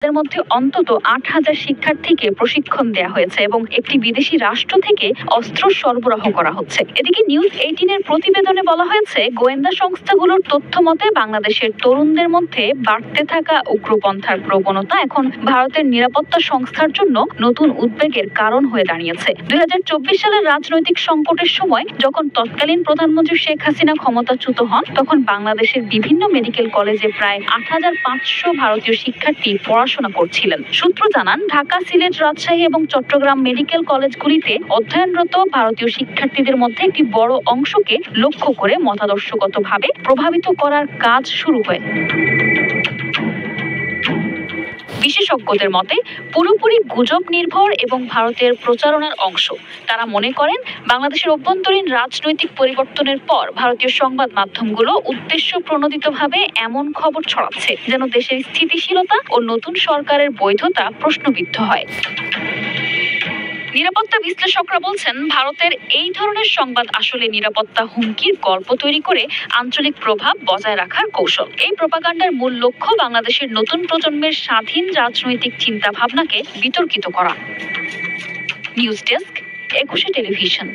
তাদের মধ্যে অন্তত ৮,০০০ শিক্ষার্থীকে প্রশিক্ষণ দেওয়া হয়েছে এবং একটি বিদেশি রাষ্ট্র থেকে অস্ত্র সরবরাহ করা হচ্ছে। এদিকে নিউজ 18 এর প্রতিবেদনে বলা হয়েছে, গোয়েন্দা সংস্থাগুলোর তথ্য মতে বাংলাদেশের তরুণদের মধ্যে বাড়তে থাকা উগ্রপন্থার প্রবণতা এখন ভারতের নিরাপত্তা সংস্থার জন্য নতুন উদ্বেগের কারণ হয়ে দাঁড়িয়েছে। ২০২৪ সালের রাজনৈতিক সংকটের সময় যখন তৎকালীন প্রধানমন্ত্রী শেখ হাসিনা ক্ষমতাচ্যুত হন, তখন বাংলাদেশের বিভিন্ন মেডিকেল কলেজে প্রায় ৮৫০০ ভারতীয় শিক্ষার্থী পড়াশোনা করছিলেন। সূত্র জানান, ঢাকা, সিলেট, রাজশাহী এবং চট্টগ্রাম মেডিকেল কলেজগুলিতে অধ্যয়নরত ভারতীয় শিক্ষার্থীদের মধ্যে একটি বড় অংশকে লক্ষ্য করে মতাদর্শগতভাবে প্রভাবিত করার কাজ শুরু হয়। বিশেষজ্ঞদের মতে পুরোপুরি গুজব নির্ভর এবং ভারতের প্রচারণার অংশ। তারা মনে করেন, বাংলাদেশের অভ্যন্তরীণ রাজনৈতিক পরিবর্তনের পর ভারতীয় সংবাদ মাধ্যমগুলো উদ্দেশ্য প্রণোদিতভাবে এমন খবর ছড়াচ্ছে যেন দেশের স্থিতিশীলতা ও নতুন সরকারের বৈধতা প্রশ্নবিদ্ধ হয়। নিরাপত্তা বিশ্লেষকরা বলছেন, ভারতের এই ধরনের সংবাদ আসলে নিরাপত্তা হুমকির গল্প তৈরি করে আঞ্চলিক প্রভাব বজায় রাখার কৌশল। এই প্রোপাগান্ডার মূল লক্ষ্য বাংলাদেশের নতুন প্রজন্মের স্বাধীন রাজনৈতিক চিন্তা ভাবনাকে বিতর্কিত করা। News desk, ২১ television.